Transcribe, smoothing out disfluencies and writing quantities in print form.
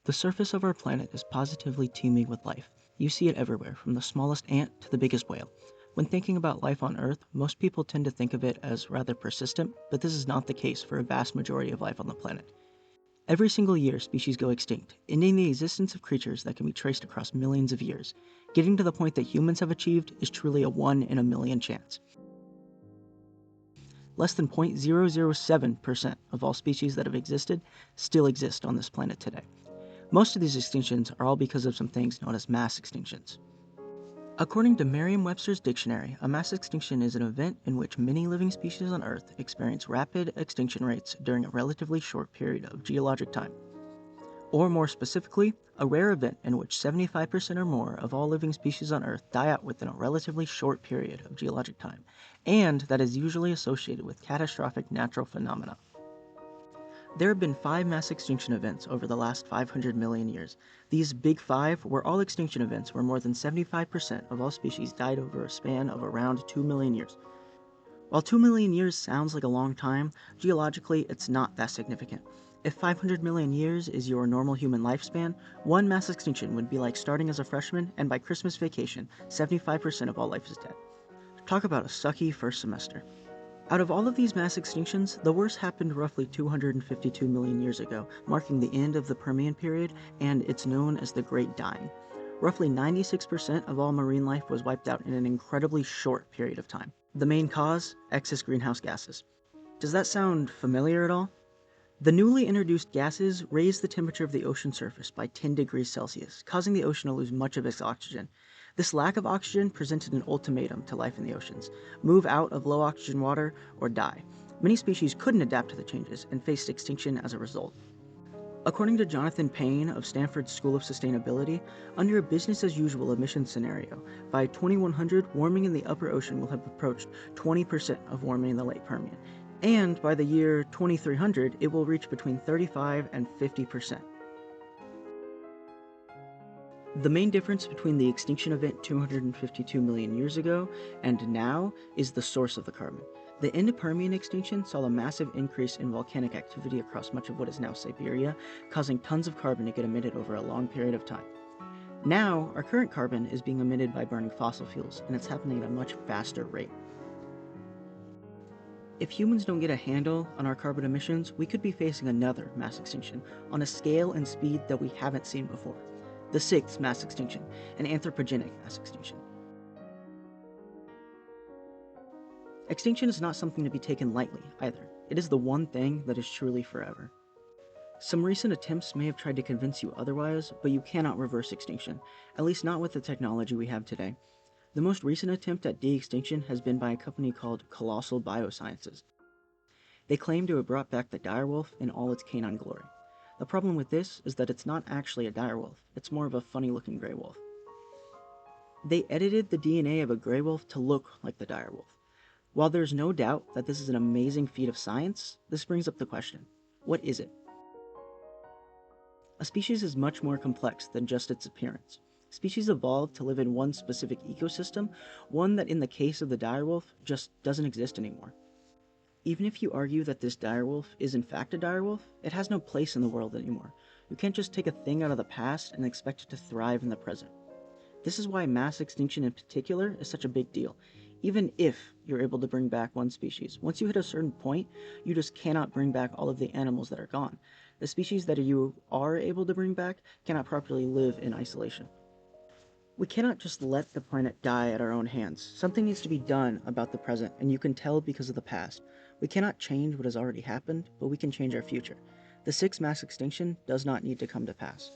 The surface of our planet is positively teeming with life. You see it everywhere, from the smallest ant to the biggest whale. When thinking about life on Earth, most people tend to think of it as rather persistent, but this is not the case for a vast majority of life on the planet. Every single year, species go extinct, ending the existence of creatures that can be traced across millions of years. Getting to the point that humans have achieved is truly a 1 in a million chance. Less than 0.007% of all species that have existed still exist on this planet today. Most of these extinctions are all because of some things known as mass extinctions. According to Merriam-Webster's dictionary, a mass extinction is an event in which many living species on Earth experience rapid extinction rates during a relatively short period of geologic time. Or more specifically, a rare event in which 75% or more of all living species on Earth die out within a relatively short period of geologic time, and that is usually associated with catastrophic natural phenomena. There have been 5 mass extinction events over the last 500 million years. These big 5 were all extinction events where more than 75% of all species died over a span of around 2 million years. While 2 million years sounds like a long time, geologically it's not that significant. If 500 million years is your normal human lifespan, one mass extinction would be like starting as a freshman and by Christmas vacation, 75% of all life is dead. Talk about a sucky first semester. Out of all of these mass extinctions, the worst happened roughly 252 million years ago, marking the end of the Permian period, and it's known as the Great Dying. Roughly 96% of all marine life was wiped out in an incredibly short period of time. The main cause? Excess greenhouse gases. Does that sound familiar at all? The newly introduced gases raised the temperature of the ocean surface by 10 degrees Celsius, causing the ocean to lose much of its oxygen. This lack of oxygen presented an ultimatum to life in the oceans: move out of low oxygen water or die. Many species couldn't adapt to the changes and faced extinction as a result. According to Jonathan Payne of Stanford's School of Sustainability, under a business-as-usual emissions scenario, by 2100, warming in the upper ocean will have approached 20% of warming in the late Permian, and by the year 2300, it will reach between 35 and 50%. The main difference between the extinction event 252 million years ago and now is the source of the carbon. The Permian extinction saw a massive increase in volcanic activity across much of what is now Siberia, causing tons of carbon to get emitted over a long period of time. Now, our current carbon is being emitted by burning fossil fuels, and it's happening at a much faster rate. If humans don't get a handle on our carbon emissions, we could be facing another mass extinction on a scale and speed that we haven't seen before. The 6th mass extinction, an anthropogenic mass extinction. Extinction is not something to be taken lightly, either. It is the one thing that is truly forever. Some recent attempts may have tried to convince you otherwise, but you cannot reverse extinction, at least not with the technology we have today. The most recent attempt at de-extinction has been by a company called Colossal Biosciences. They claim to have brought back the direwolf in all its canine glory. The problem with this is that it's not actually a direwolf, it's more of a funny-looking gray wolf. They edited the DNA of a gray wolf to look like the direwolf. While there's no doubt that this is an amazing feat of science, this brings up the question: what is it? A species is much more complex than just its appearance. Species evolved to live in one specific ecosystem, one that in the case of the direwolf just doesn't exist anymore. Even if you argue that this direwolf is in fact a direwolf, it has no place in the world anymore. You can't just take a thing out of the past and expect it to thrive in the present. This is why mass extinction in particular is such a big deal. Even if you're able to bring back one species, once you hit a certain point, you just cannot bring back all of the animals that are gone. The species that you are able to bring back cannot properly live in isolation. We cannot just let the planet die at our own hands. Something needs to be done about the present, and you can tell because of the past. We cannot change what has already happened, but we can change our future. The 6th mass extinction does not need to come to pass.